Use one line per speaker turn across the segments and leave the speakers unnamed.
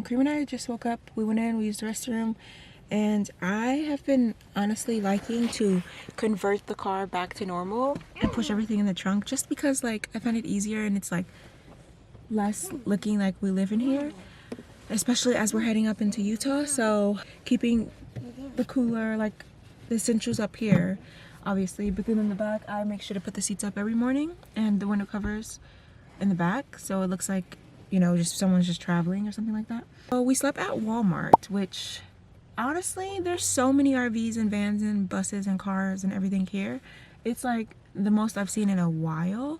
Kareem and I just woke up. We went in, we used the restroom, and I have been honestly liking to convert the car back to normal and push everything in the trunk just because like I find it easier and it's like less looking like we live in here, especially as we're heading up into Utah. So keeping the cooler, like the essentials up here obviously, but then in the back I make sure to put the seats up every morning and the window covers in the back so it looks like, you know, just someone's just traveling or something like that. So we slept at Walmart, which honestly there's so many RVs and vans and buses and cars and everything here. It's like the most I've seen in a while.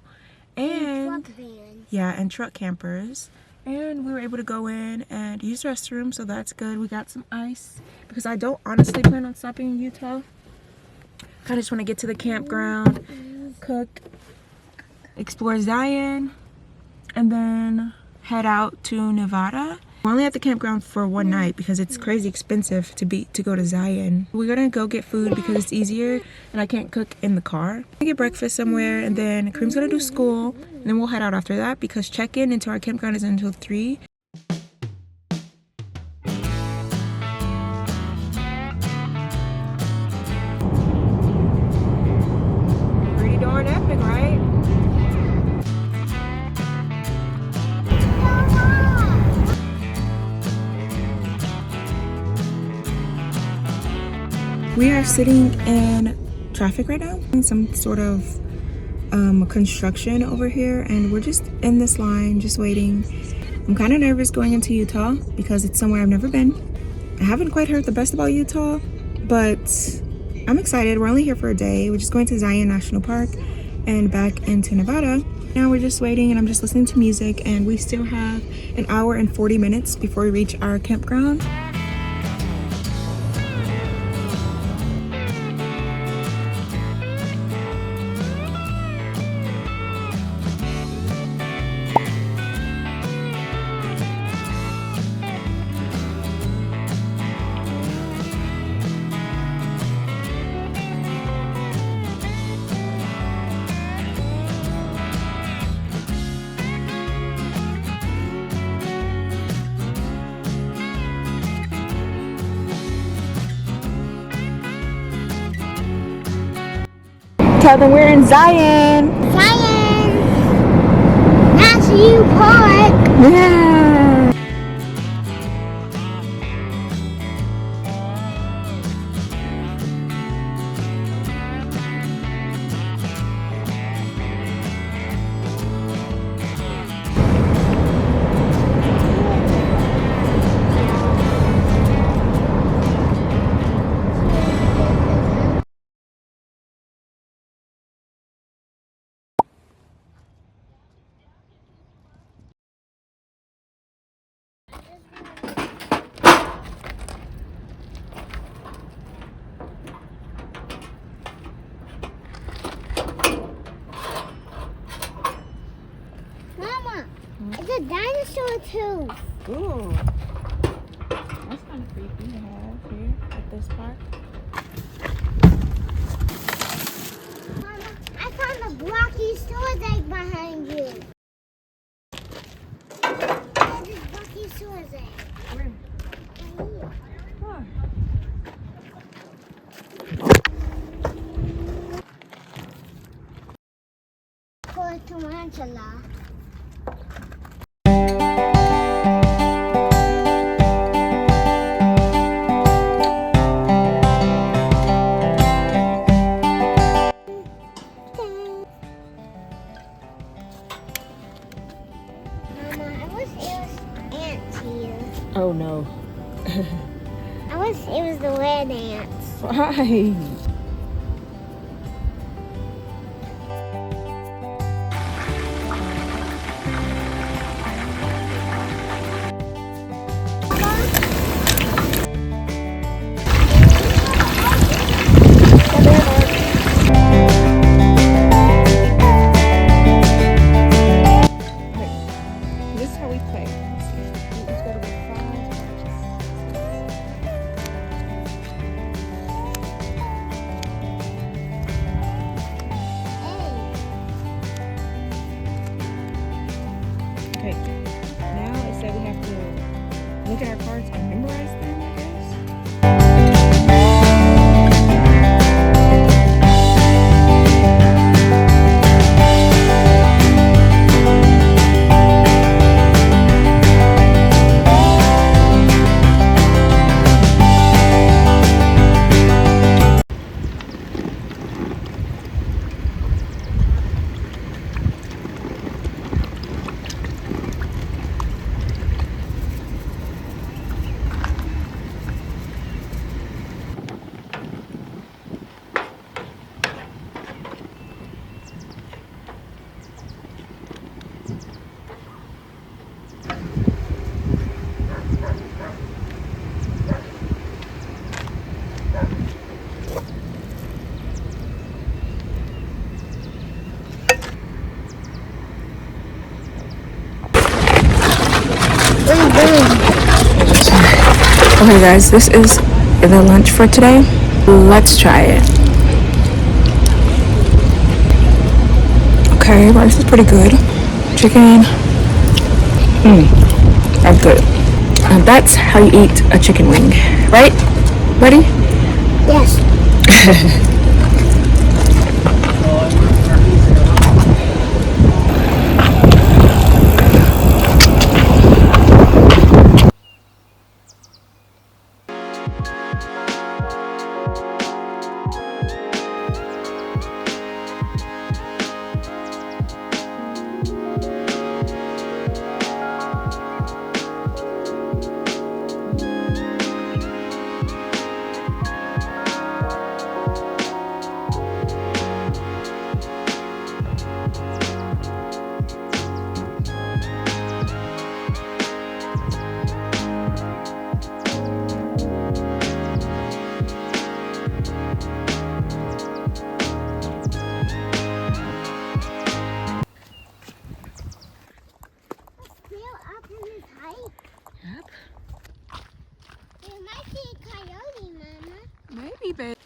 And truck vans. Yeah, and truck campers. And we were able to go in and use the restroom, so that's good. We got some ice because I don't honestly plan on stopping in Utah. I just want to get to the campground, cook, explore Zion, and then head out to Nevada. We're only at the campground for one night because it's crazy expensive to go to Zion. We're gonna go get food because it's easier and I can't cook in the car. We get breakfast somewhere and then Kareem's gonna do school and then we'll head out after that because check-in into our campground is until 3. Pretty darn epic, right? We are sitting in traffic right now, some sort of construction over here, and we're just in this line, just waiting. I'm kind of nervous going into Utah because it's somewhere I've never been. I haven't quite heard the best about Utah, but I'm excited. We're only here for a day. We're just going to Zion National Park and back into Nevada. Now we're just waiting and I'm just listening to music, and we still have an hour and 40 minutes before we reach our campground. Tell them we're in Zion.
Zion! National Park!
Yeah!
Mama, it's a dinosaur tooth.
Ooh. That's kind of creepy to have here at this park.
Mama, I found a Brachiosaurus egg behind you. There's this Brachiosaurus egg.
Where?
Right here.
Oh.
For a tarantula.
Oh no.
I wish it was the red ants.
Why? This is how we play. Let's go to the 5. Okay guys, this is the lunch for today. Let's try it. Okay, rice is pretty good. Chicken, that's good. That's how you eat a chicken wing, right? Ready?
Yes. Still up in this height.
Yep.
There might be a coyote, Mama.
Maybe, babe.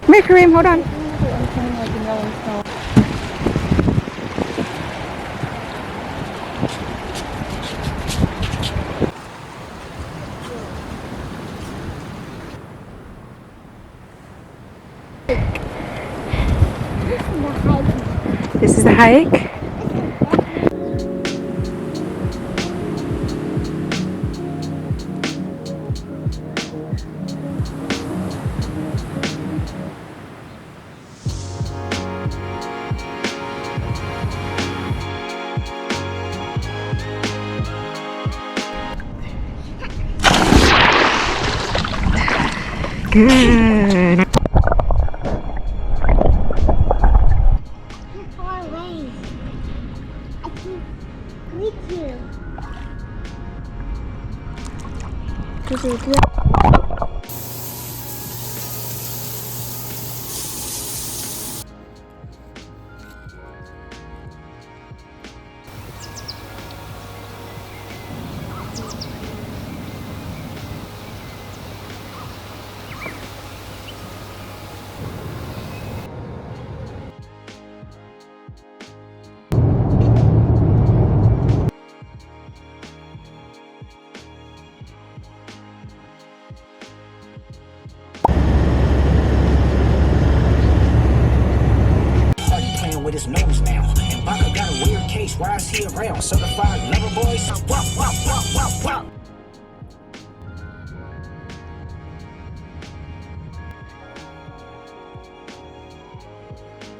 Come here, Kareem, hold on. This is the hike. Good.
You're far away. I can reach you.
With his nose now, and Baka got a weird case. Why is he around? Certified lover boys. Wop, wop, wop, wop, wop.